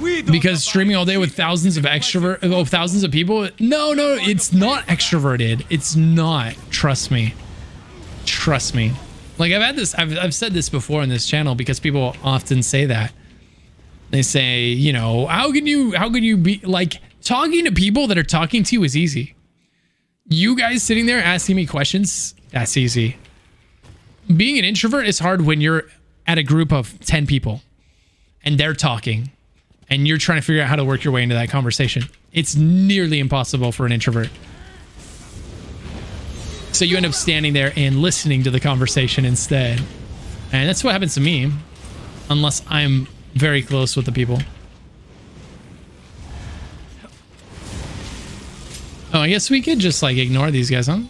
Because streaming all day with thousands of thousands of people. No, it's not extroverted. It's not. Trust me. Trust me. Like I've said this before on this channel because people often say that. They say, you know, how can you be like, talking to people that are talking to you is easy. You guys sitting there asking me questions, that's easy. Being an introvert is hard when you're at a group of 10 people and they're talking and you're trying to figure out how to work your way into that conversation. It's nearly impossible for an introvert. So you end up standing there and listening to the conversation instead. And that's what happens to me, unless I'm very close with the people. Oh, I guess we could just like ignore these guys, huh?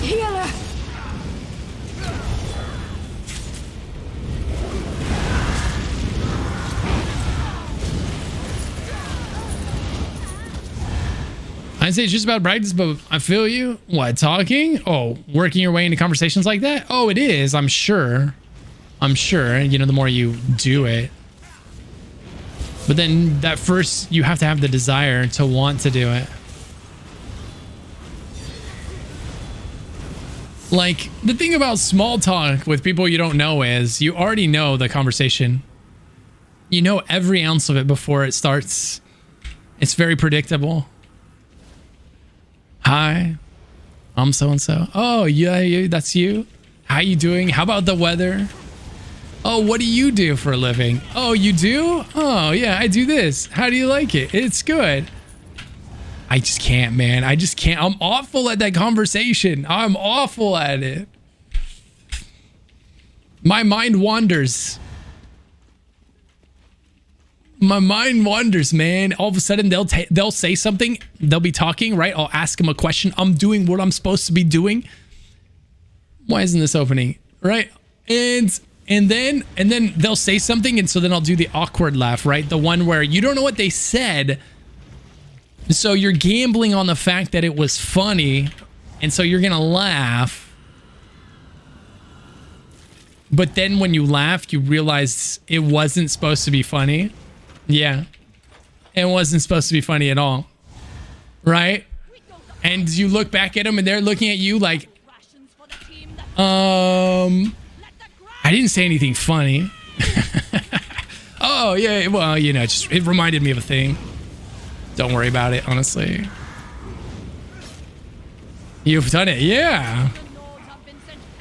Healer. I'd say it's just about practice, but I feel you. What, talking? Oh, working your way into conversations like that? Oh, it is, I'm sure. I'm sure, you know, the more you do it. But then that first, you have to have the desire to want to do it. Like, the thing about small talk with people you don't know is you already know the conversation. You know every ounce of it before it starts. It's very predictable. Hi, I'm so-and-so. Oh, yeah, that's you. How you doing? How about the weather? Oh, what do you do for a living? Oh, you do? Oh, yeah, I do this. How do you like it? It's good. I just can't, man. I just can't. I'm awful at that conversation. I'm awful at it. My mind wanders. My mind wanders, man. All of a sudden they'll say something. They'll be talking, right? I'll ask them a question. I'm doing what I'm supposed to be doing. Why isn't this opening? Right? And then they'll say something, and so then I'll do the awkward laugh, right? The one where you don't know what they said. So you're gambling on the fact that it was funny, and so you're gonna laugh. But then when you laugh, you realize it wasn't supposed to be funny. Yeah, it wasn't supposed to be funny at all, right? And you look back at them and they're looking at you like, I didn't say anything funny. Oh yeah, well, you know, it reminded me of a thing. Don't worry about it, honestly. You've done it, yeah.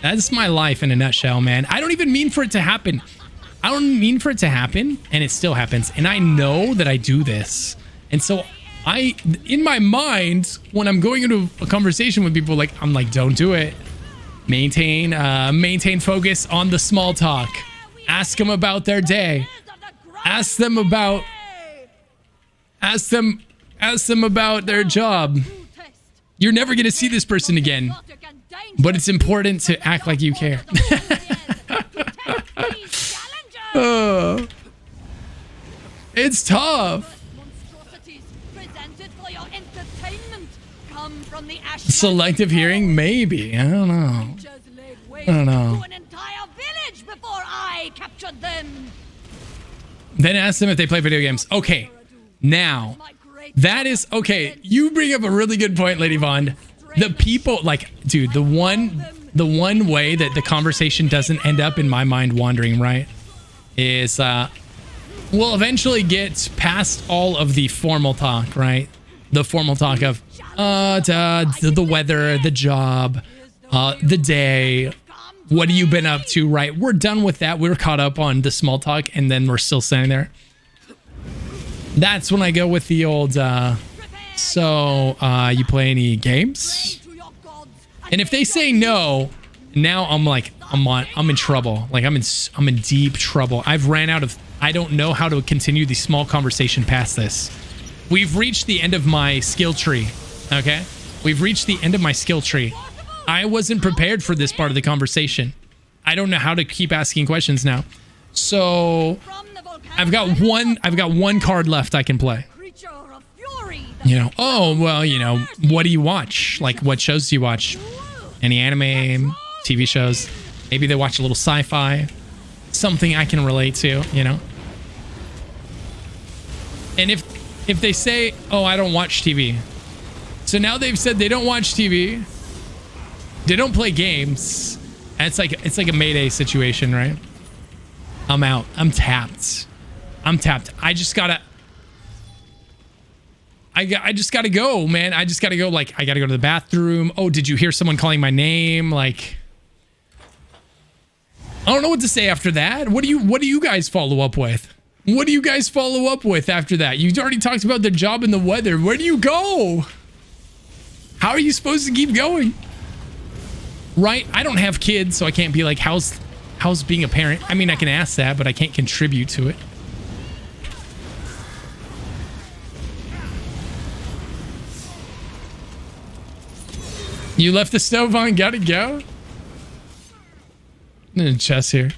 That's my life in a nutshell, man. I don't even mean for it to happen. I don't mean for it to happen, and it still happens. And I know that I do this. And so in my mind, when I'm going into a conversation with people, like, I'm like, don't do it. Maintain focus on the small talk. Ask them about their day. Ask them about their job. You're never going to see this person again, but it's important to act like you care. It's tough. Selective hearing, maybe. I don't know. Then ask them if they play video games. Okay, now that is okay. You bring up a really good point, Lady Vaughn. The people, like, dude, the one way that the conversation doesn't end up in my mind wandering, right, is we'll eventually get past all of the formal talk, right? The formal talk of the weather, the job, the day, what have you been up to, right? We're done with that. We're caught up on the small talk, and then we're still standing there. That's when I go with the old, so you play any games? And if they say no, now I'm like, I'm in trouble. Like I'm in deep trouble. I've ran out of, I don't know how to continue the small conversation past this. We've reached the end of my skill tree. Okay? We've reached the end of my skill tree. I wasn't prepared for this part of the conversation. I don't know how to keep asking questions now. So I've got one card left I can play. You know, oh, well, you know, what do you watch? Like, what shows do you watch? Any anime, TV shows? Maybe they watch a little sci-fi. Something I can relate to, you know? And if they say, oh, I don't watch TV. So now they've said they don't watch TV. They don't play games. And it's like a Mayday situation, right? I'm out. I'm tapped. I just gotta go, man. I just gotta go. Like, I gotta go to the bathroom. Oh, did you hear someone calling my name? Like, I don't know what to say after that. What do you guys follow up with? What do you guys follow up with after that? You already talked about the job and the weather. Where do you go? How are you supposed to keep going? Right? I don't have kids, so I can't be like, how's being a parent? I mean, I can ask that, but I can't contribute to it. You left the stove on, gotta go? There's a chest here.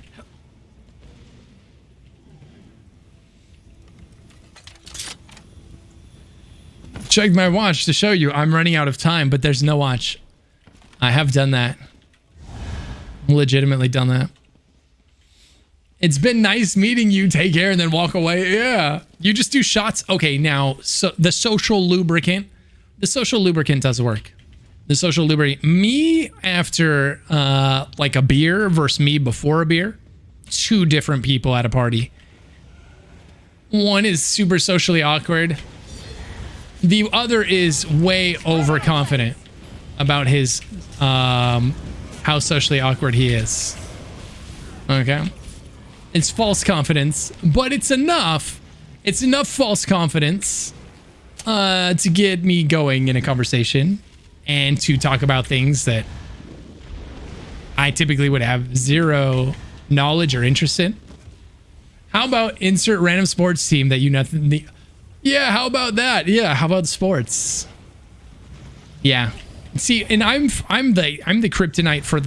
Checked my watch to show you I'm running out of time, but there's no watch. I have done that. Legitimately done that. It's been nice meeting you. Take care and then walk away. Yeah. You just do shots. Okay, now, so the social lubricant. The social lubricant does work. The social lubricant. Me after like a beer versus me before a beer. Two different people at a party. One is super socially awkward. The other is way overconfident about his how socially awkward he is. Okay. It's false confidence, but it's enough. It's enough false confidence to get me going in a conversation and to talk about things that I typically would have zero knowledge or interest in. How about insert random sports team that you nothing? Yeah, how about that? Yeah, how about sports? Yeah. See, and I'm the kryptonite for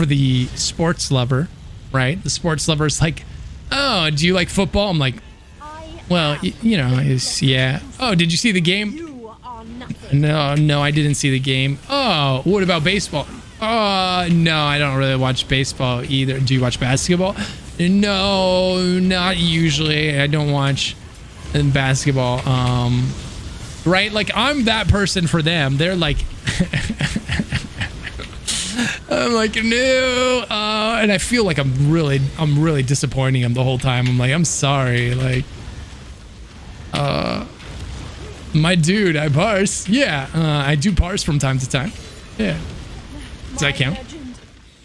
the sports lover, right? The sports lover is like, oh, do you like football? I'm like, well, you know, yeah. Oh, did you see the game? No, I didn't see the game. Oh, what about baseball? Oh, no, I don't really watch baseball either. Do you watch basketball? No, not usually. I don't watch basketball. Right? Like, I'm that person for them. They're like, I'm like, no. And I feel like I'm really disappointing them the whole time. I'm like, I'm sorry. Like, my dude, I parse. Yeah, I do parse from time to time. Yeah. Does that count?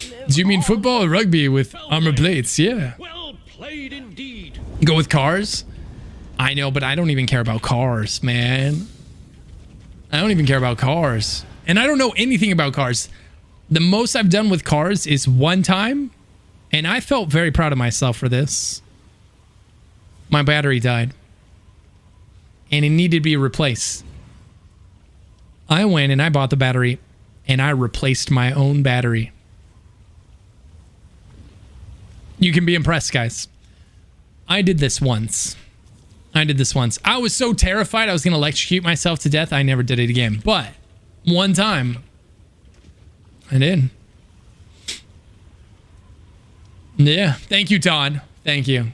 Do you mean football or rugby with armor plates? Yeah. Well played indeed. Go with cars? I know, but I don't even care about cars, man. I don't even care about cars. And I don't know anything about cars. The most I've done with cars is one time, and I felt very proud of myself for this. My battery died, and it needed to be replaced. I went and I bought the battery, and I replaced my own battery. You can be impressed, guys. I did this once. I was so terrified I was going to electrocute myself to death. I never did it again. But one time, I did. Yeah. Thank you, Todd. Thank you.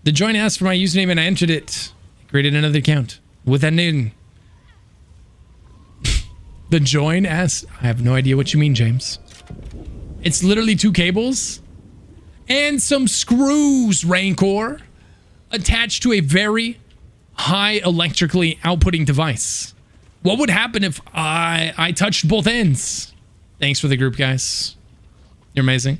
The join asked for my username and I entered it. I created another account with that name. The join asked. I have no idea what you mean, James. It's literally 2 cables and some screws, Rancor, attached to a very high electrically outputting device. What would happen if I touched both ends? Thanks for the group, guys. You're amazing.